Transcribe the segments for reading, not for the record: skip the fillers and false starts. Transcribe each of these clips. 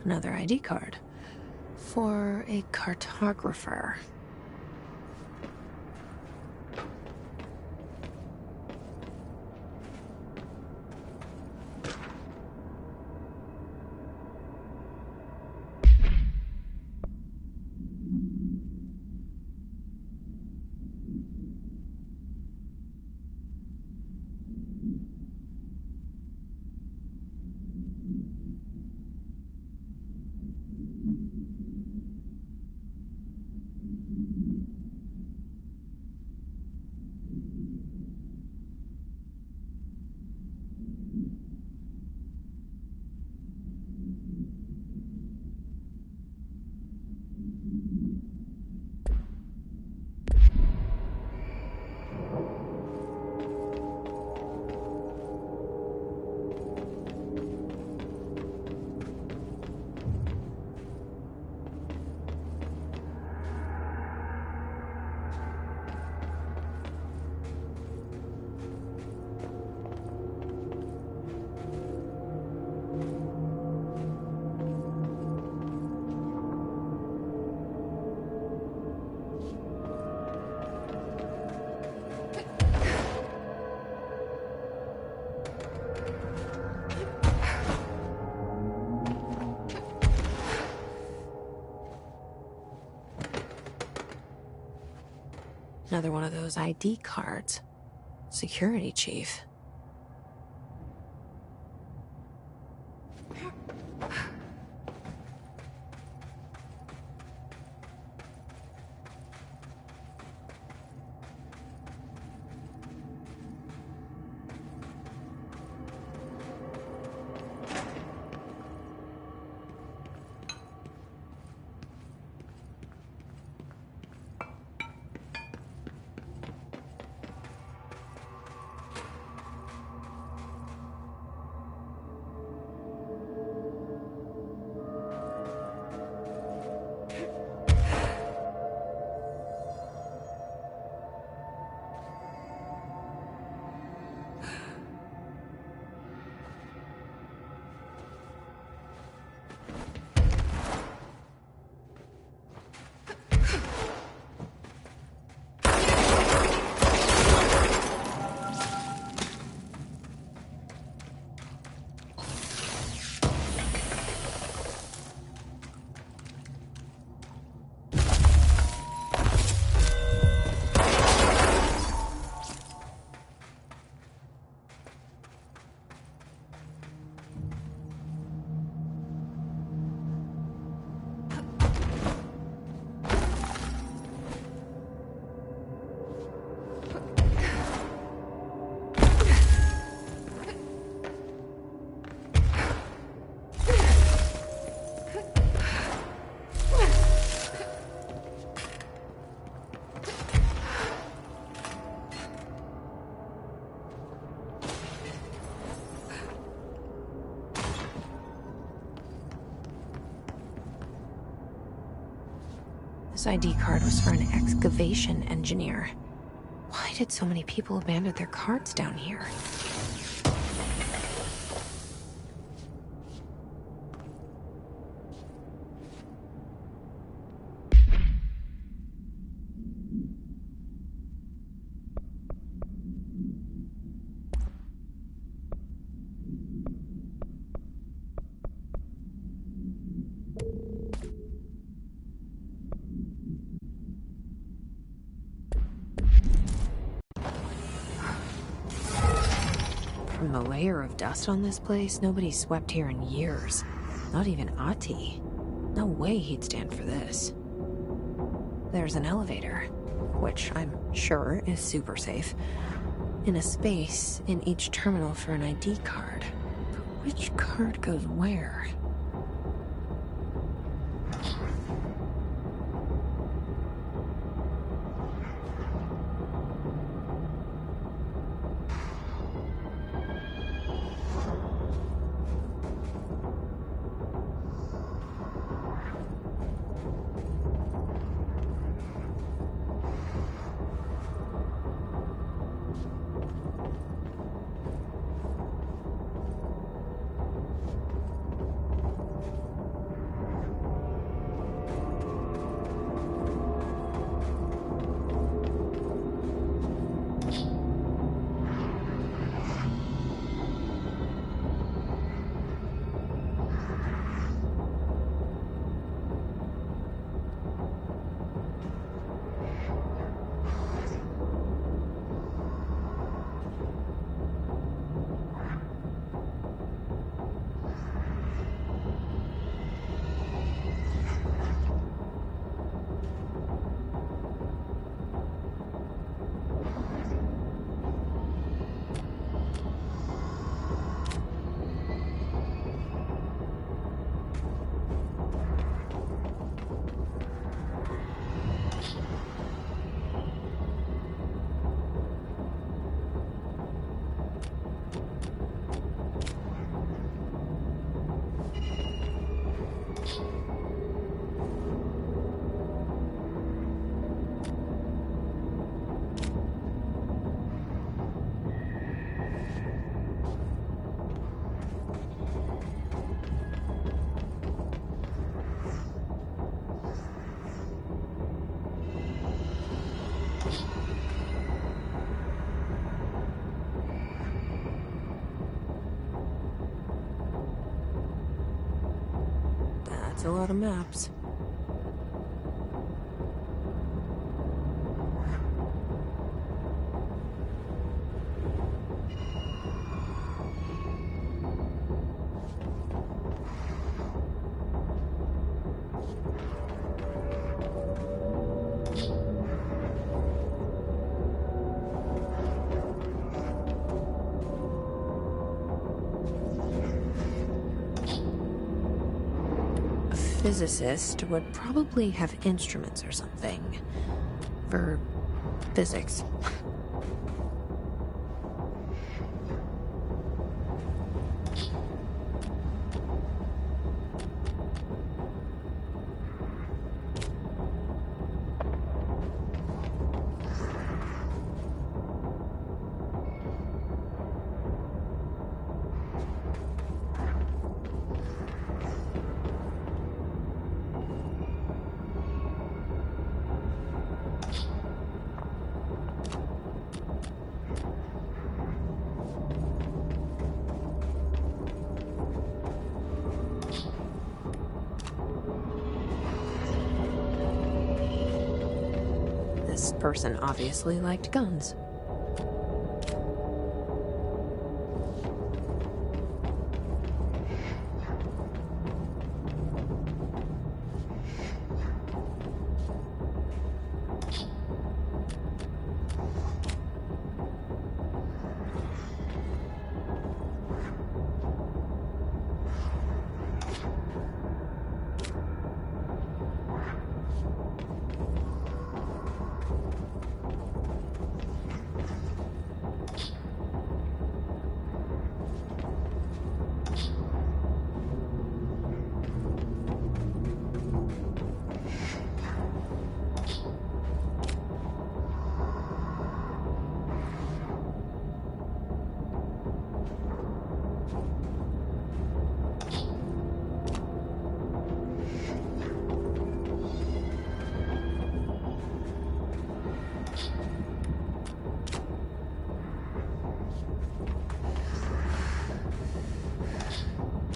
Another ID card. For a cartographer. Another one of those ID cards. Security chief. This ID card was for an excavation engineer. Why did so many people abandon their cards down here? From the layer of dust on this place, nobody's swept here in years. Not even Ati. No way he'd stand for this. There's an elevator, which I'm sure is super safe, in a space in each terminal for an ID card. But which card goes where? That's a lot of maps. Physicist would probably have instruments or something for physics. This person obviously liked guns.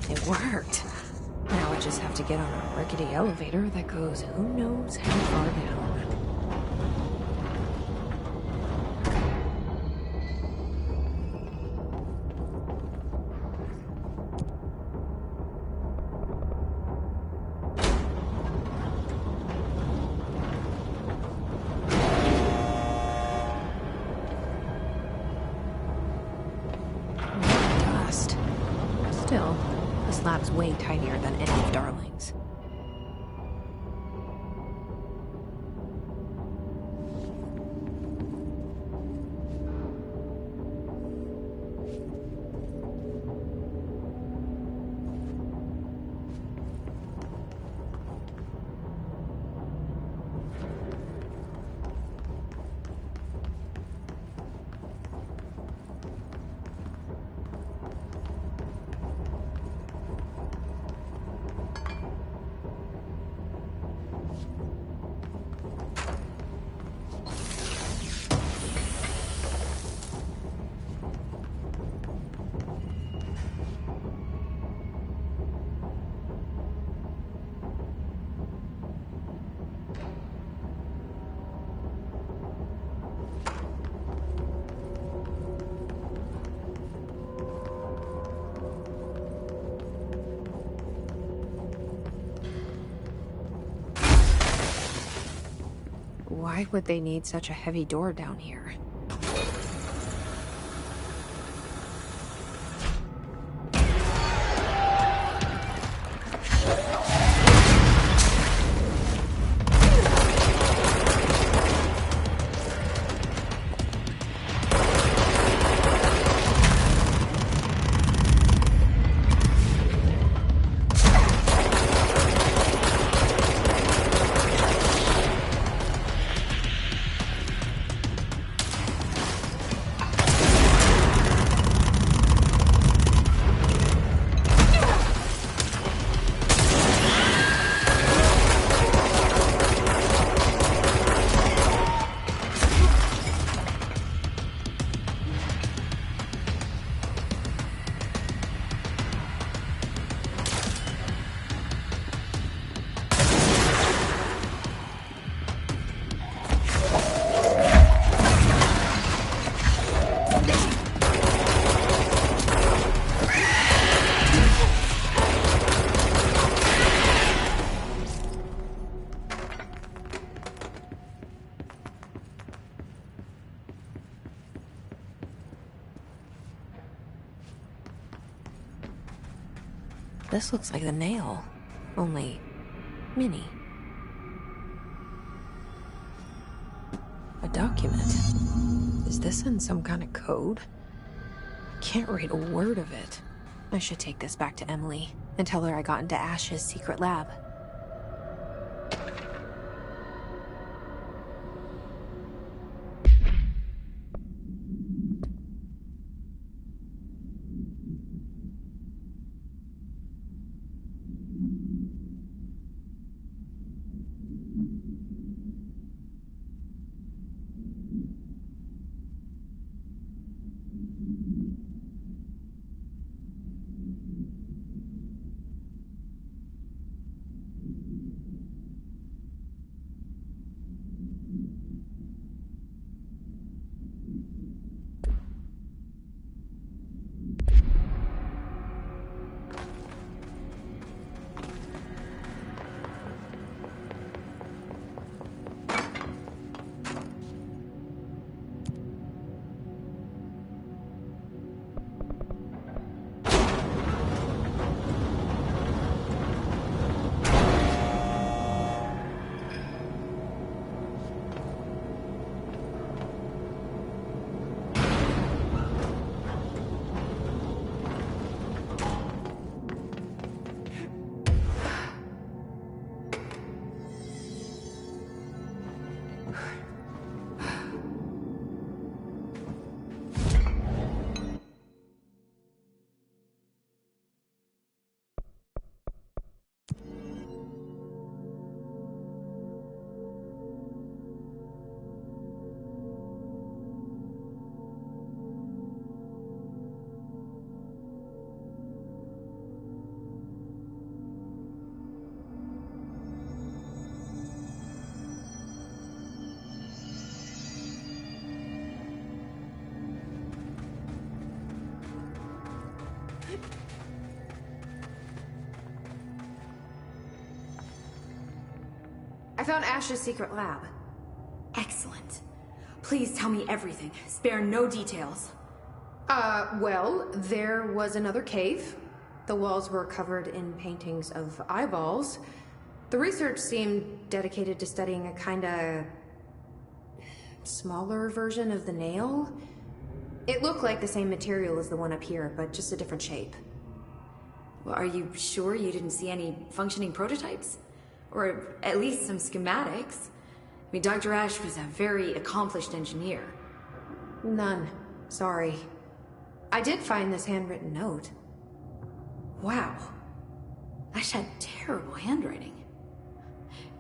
It worked. Now I just have to get on a rickety elevator that goes who knows how far down. Dust. Still, the slab's way tinier than any of Darling's. Why would they need such a heavy door down here? This looks like the nail, only mini. A document. Is this in some kind of code? I can't read a word of it. I should take this back to Emily and tell her I got into Ash's secret lab. I found Ash's secret lab. Excellent. Please tell me everything. Spare no details. Well, there was another cave. The walls were covered in paintings of eyeballs. The research seemed dedicated to studying a kinda smaller version of the nail. It looked like the same material as the one up here, but just a different shape. Well, are you sure you didn't see any functioning prototypes? Or at least some schematics? I mean, Dr. Ash was a very accomplished engineer. None. Sorry. I did find this handwritten note. Wow. Ash had terrible handwriting.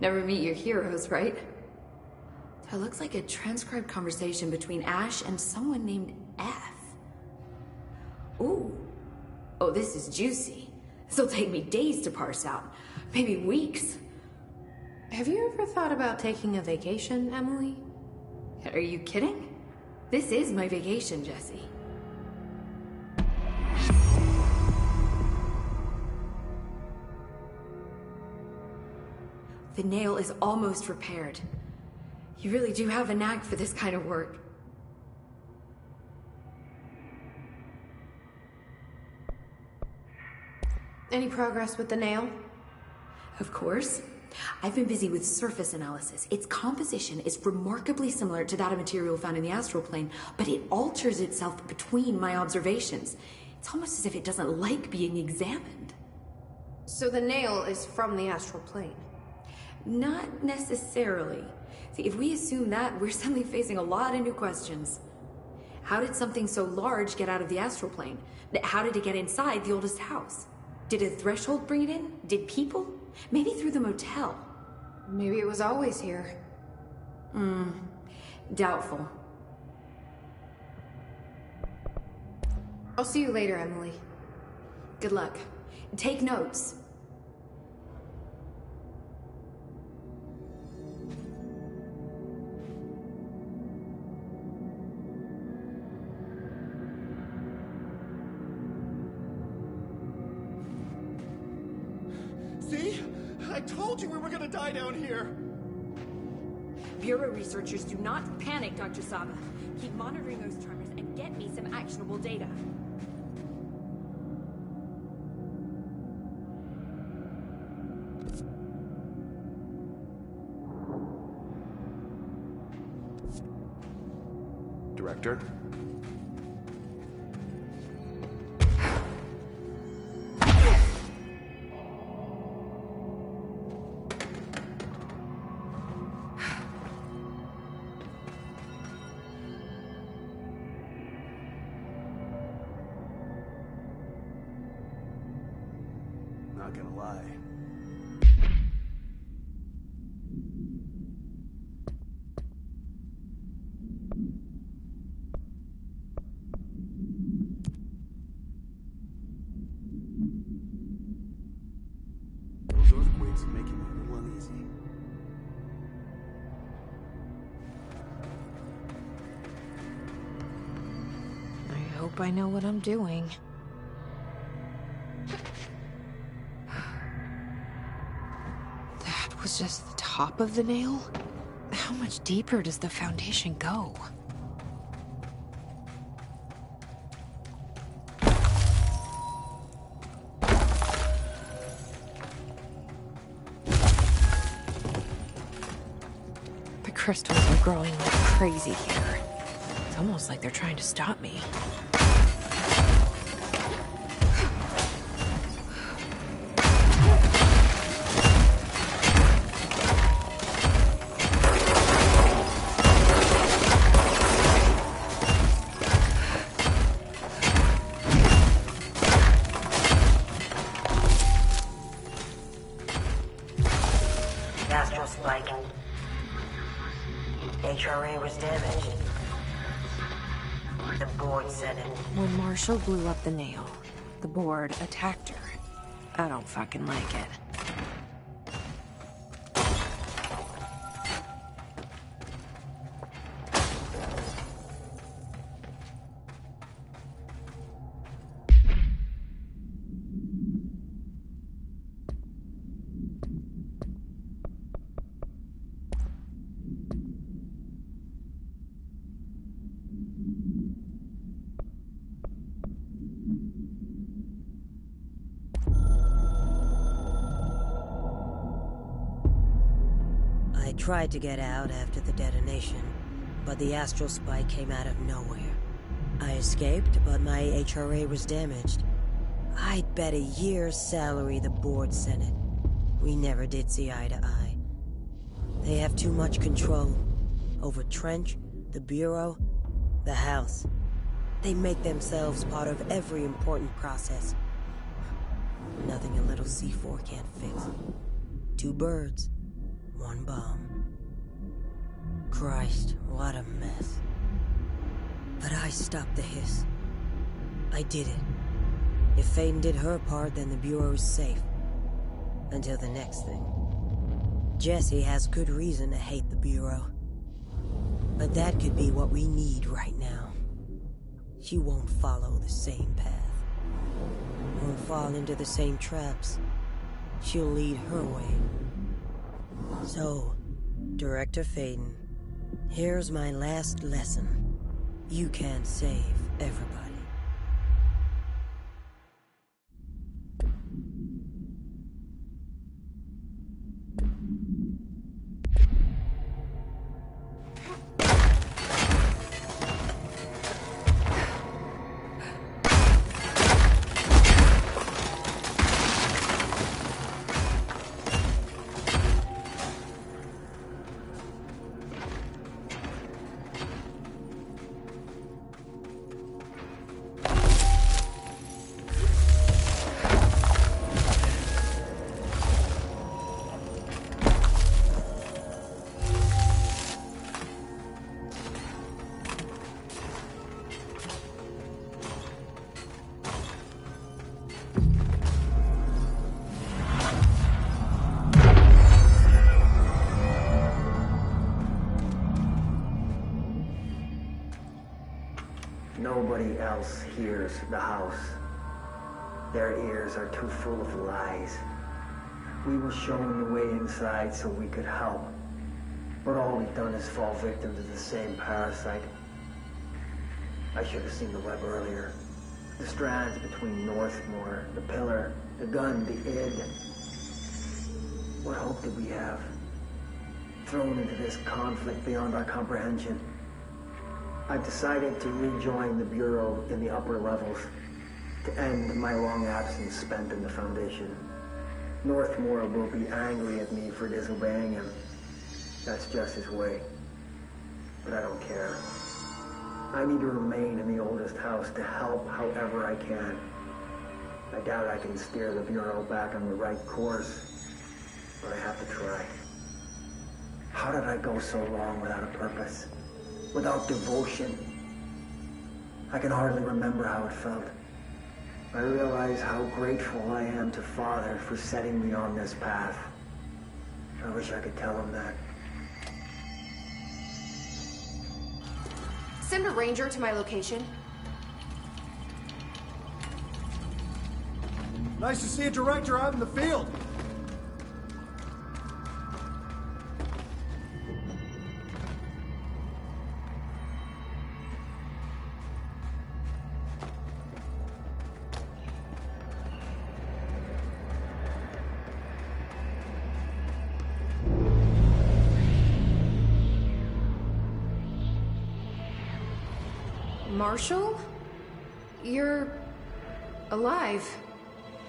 Never meet your heroes, right? It looks like a transcribed conversation between Ash and someone named F. Ooh. Oh, this is juicy. This'll take me days to parse out. Maybe weeks. Have you ever thought about taking a vacation, Emily? Are you kidding? This is my vacation, Jesse. The nail is almost repaired. You really do have a knack for this kind of work. Any progress with the nail? Of course. I've been busy with surface analysis. Its composition is remarkably similar to that of material found in the astral plane, but it alters itself between my observations. It's almost as if it doesn't like being examined. So the nail is from the astral plane? Not necessarily. See, if we assume that, we're suddenly facing a lot of new questions. How did something so large get out of the astral plane? How did it get inside the oldest house? Did a threshold bring it in? Did people? Maybe through the motel. Maybe it was always here. Doubtful. I'll see you later, Emily. Good luck. Take notes. told you we were gonna die down here! Bureau researchers do not panic, Dr. Saba. Keep monitoring those tremors and get me some actionable data. Director? Not gonna lie. Those earthquakes are making me a little uneasy. I hope I know what I'm doing. That was just the top of the nail? How much deeper does the foundation go? The crystals are growing like crazy here. It's almost like they're trying to stop me. Astral spike. HRA was damaged. The board said it. When Marshall blew up the nail, the board attacked her. I don't fucking like it. I tried to get out after the detonation, but the astral spike came out of nowhere. I escaped, but my HRA was damaged. I'd bet a year's salary the board sent it. We never did see eye to eye. They have too much control over Trench, the Bureau, the House. They make themselves part of every important process. Nothing a little C4 can't fix. 2 birds, 1 bomb. Christ, what a mess. But I stopped the hiss. I did it. If Faden did her part, then the Bureau's safe. Until the next thing. Jessie has good reason to hate the Bureau. But that could be what we need right now. She won't follow the same path. Won't fall into the same traps. She'll lead her way. So, Director Faden, here's my last lesson. You can't save everybody. Nobody else hears the house. Their ears are too full of lies. We were shown the way inside so we could help. But all we've done is fall victim to the same parasite. I should have seen the web earlier. The strands between Northmore, the pillar, the gun, the id. What hope did we have? Thrown into this conflict beyond our comprehension. I've decided to rejoin the Bureau in the upper levels, to end my long absence spent in the Foundation. Northmore will be angry at me for disobeying him. That's just his way. But I don't care. I need to remain in the oldest house to help however I can. I doubt I can steer the Bureau back on the right course, but I have to try. How did I go so long without a purpose? Without devotion? I can hardly remember how it felt. I realize how grateful I am to Father for setting me on this path. I wish I could tell him that. Send a ranger to my location. Nice to see a director out in the field. Marshall? You're alive.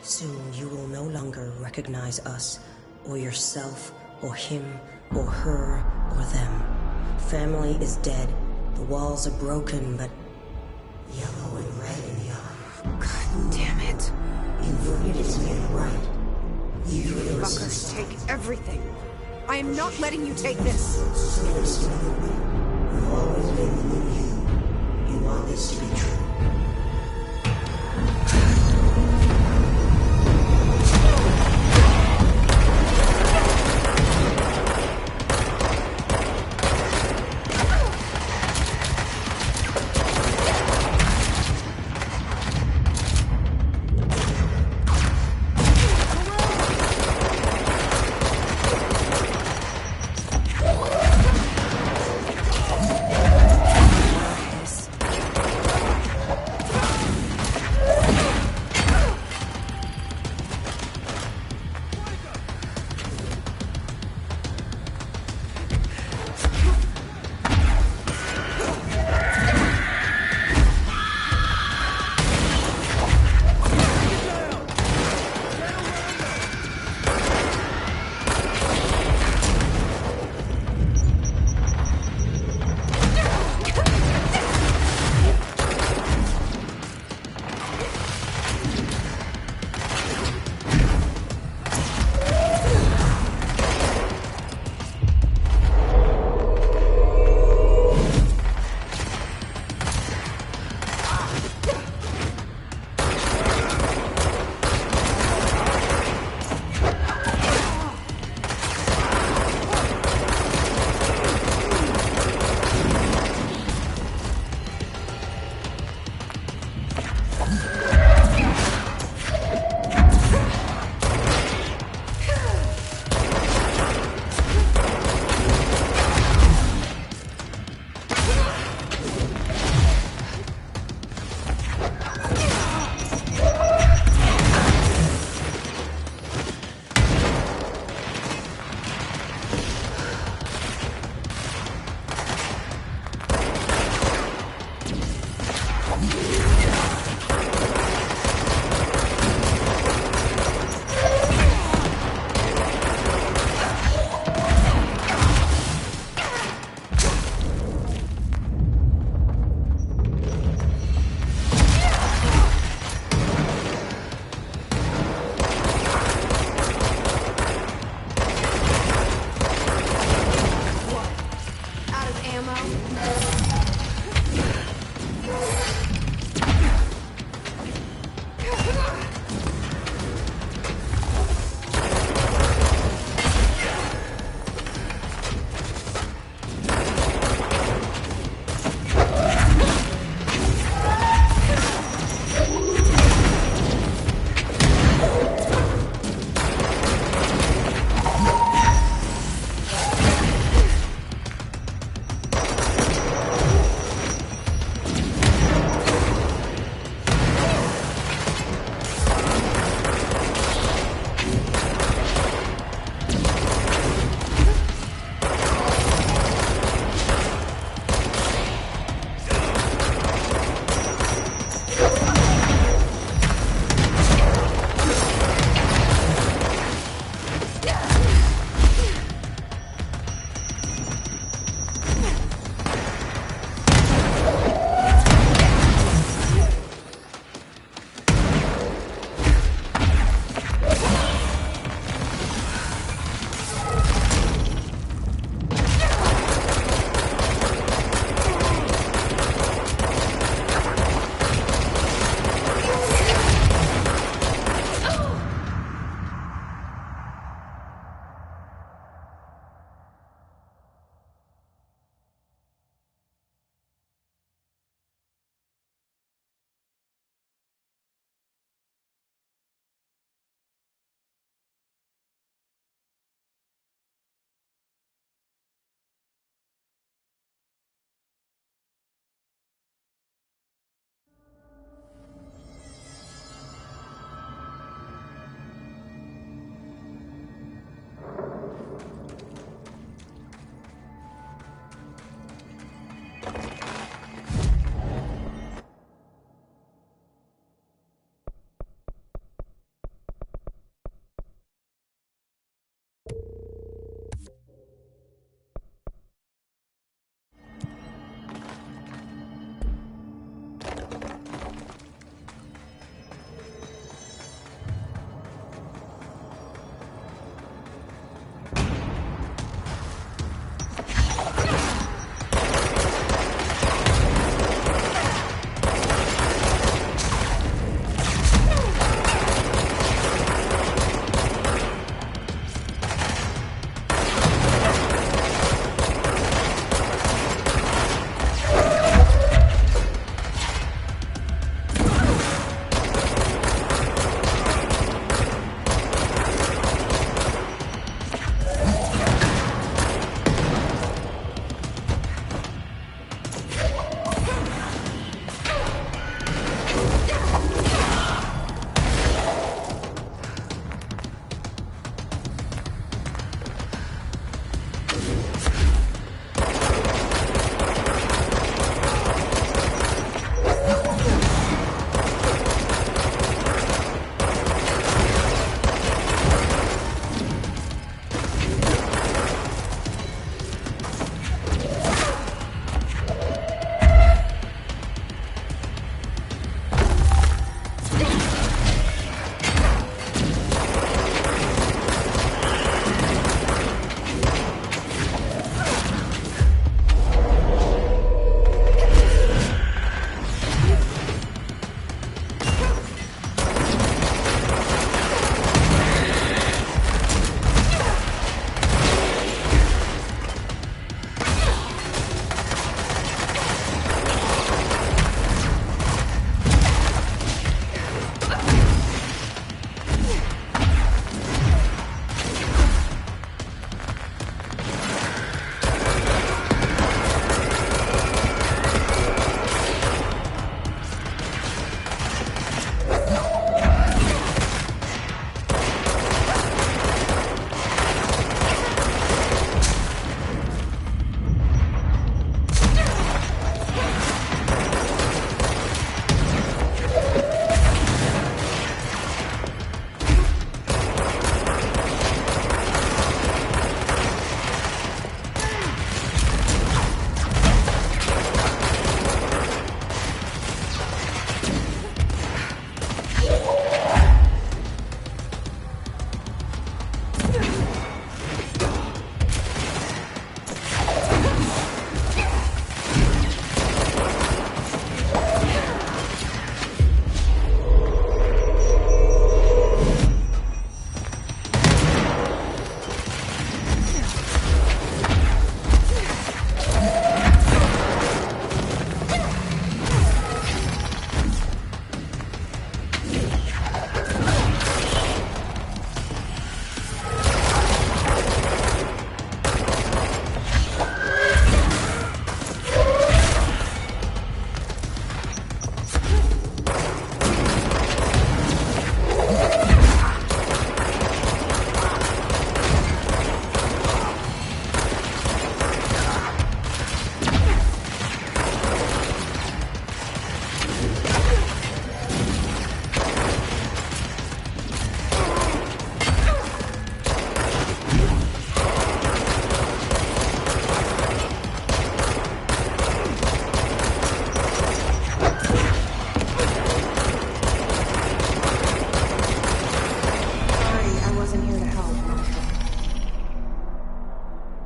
Soon you will no longer recognize us, or yourself, or him, or her, or them. Family is dead. The walls are broken, but yellow and red in the eye. God damn it. Inverted is made right. You fuckers take everything. I am not letting you take this. You've always been the new you. You want this to be true.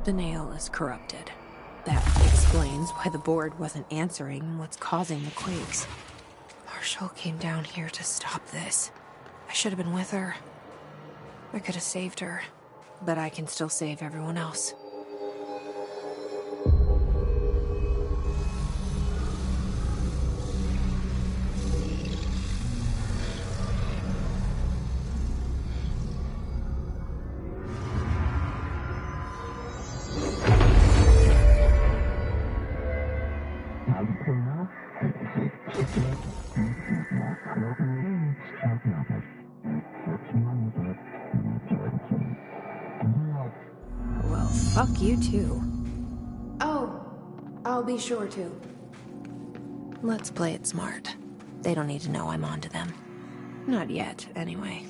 The nail is corrupted. That explains why the board wasn't answering and what's causing the quakes. Marshall came down here to stop this. I should have been with her. I could have saved her, but I can still save everyone else. Well, fuck you too. Oh, I'll be sure to. Let's play it smart. They don't need to know I'm onto them. Not yet, anyway.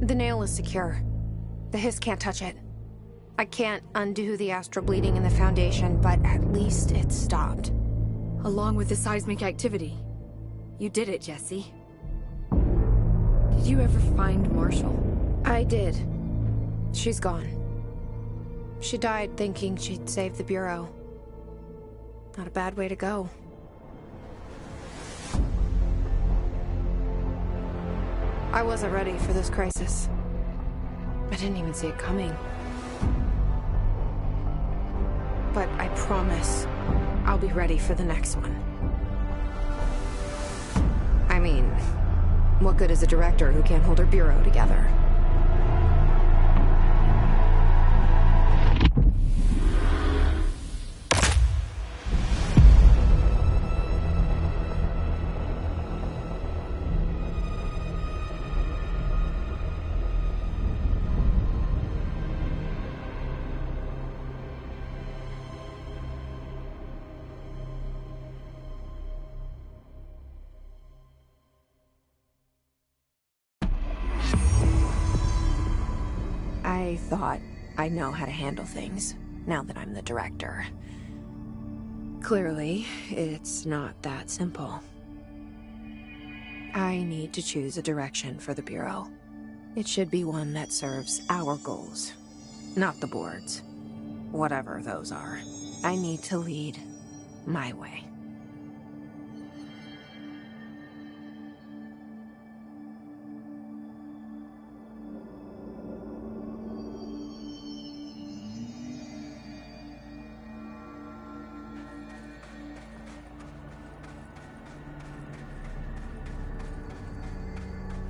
The nail is secure. The hiss can't touch it. I can't undo the astral bleeding in the Foundation, but at least it's stopped. Along with the seismic activity. You did it, Jesse. Did you ever find Marshall? I did. She's gone. She died thinking she'd save the Bureau. Not a bad way to go. I wasn't ready for this crisis. I didn't even see it coming. But I promise I'll be ready for the next one. I mean, what good is a director who can't hold her bureau together? I thought I know how to handle things, now that I'm the director. Clearly, it's not that simple. I need to choose a direction for the Bureau. It should be one that serves our goals, not the board's. Whatever those are. I need to lead my way.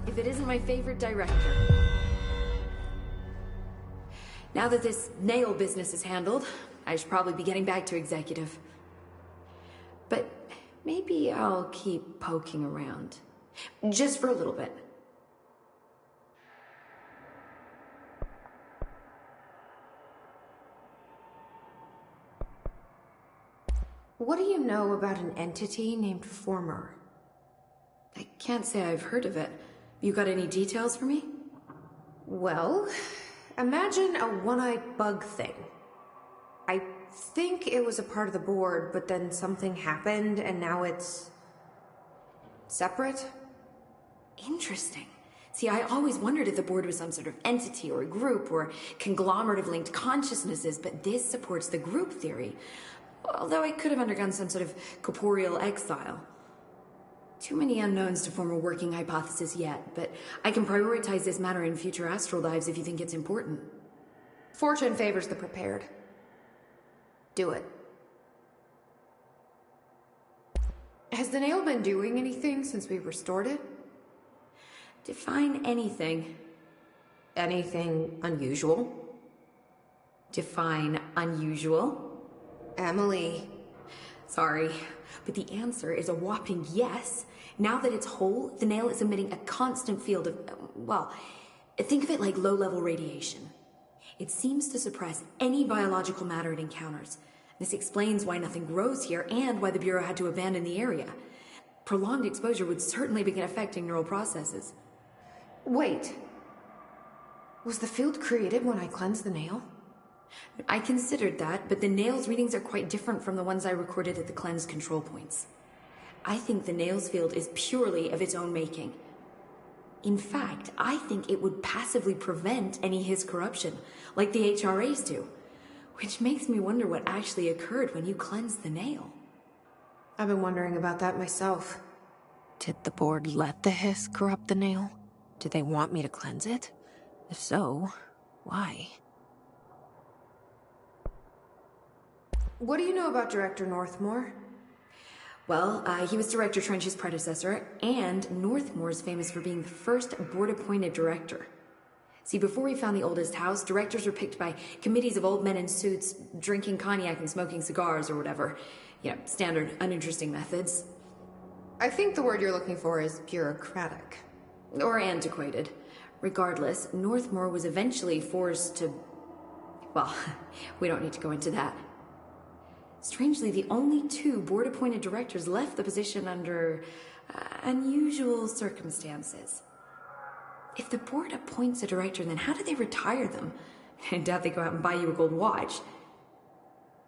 If it isn't my favorite director. Now that this nail business is handled, I should probably be getting back to executive. But maybe I'll keep poking around. Just for a little bit. What do you know about an entity named Former? I can't say I've heard of it. You got any details for me? Well, imagine a one-eyed bug thing. I think it was a part of the board, but then something happened and now it's separate? Interesting. See, I always wondered if the board was some sort of entity or a group or conglomerate of linked consciousnesses, but this supports the group theory. Although it could have undergone some sort of corporeal exile. Too many unknowns to form a working hypothesis yet, but I can prioritize this matter in future astral dives if you think it's important. Fortune favors the prepared. Do it. Has the nail been doing anything since we restored it? Define anything. Anything unusual? Define unusual. Emily. Sorry, but the answer is a whopping yes. Now that it's whole, the nail is emitting a constant field of, well, think of it like low-level radiation. It seems to suppress any biological matter it encounters. This explains why nothing grows here and why the Bureau had to abandon the area. Prolonged exposure would certainly begin affecting neural processes. Wait. Was the field created when I cleansed the nail? I considered that, but the nail's readings are quite different from the ones I recorded at the cleanse control points. I think the nail's field is purely of its own making. In fact, I think it would passively prevent any Hiss corruption, like the HRAs do. Which makes me wonder what actually occurred when you cleansed the nail. I've been wondering about that myself. Did the board let the Hiss corrupt the nail? Did they want me to cleanse it? If so, why? What do you know about Director Northmore? Well, he was Director Trench's predecessor, and Northmore's famous for being the first board-appointed director. See, before we found the oldest house, directors were picked by committees of old men in suits, drinking cognac and smoking cigars or whatever. You know, standard, uninteresting methods. I think the word you're looking for is bureaucratic. Or antiquated. Regardless, Northmore was eventually forced to... Well, we don't need to go into that. Strangely, the only two board-appointed directors left the position under unusual circumstances. If the board appoints a director, then how do they retire them? I doubt they go out and buy you a gold watch.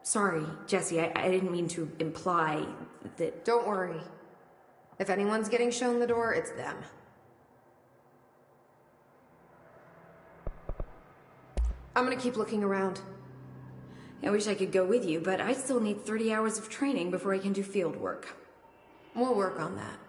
Sorry, Jesse, I didn't mean to imply that... Don't worry. If anyone's getting shown the door, it's them. I'm gonna keep looking around. I wish I could go with you, but I still need 30 hours of training before I can do field work. We'll work on that.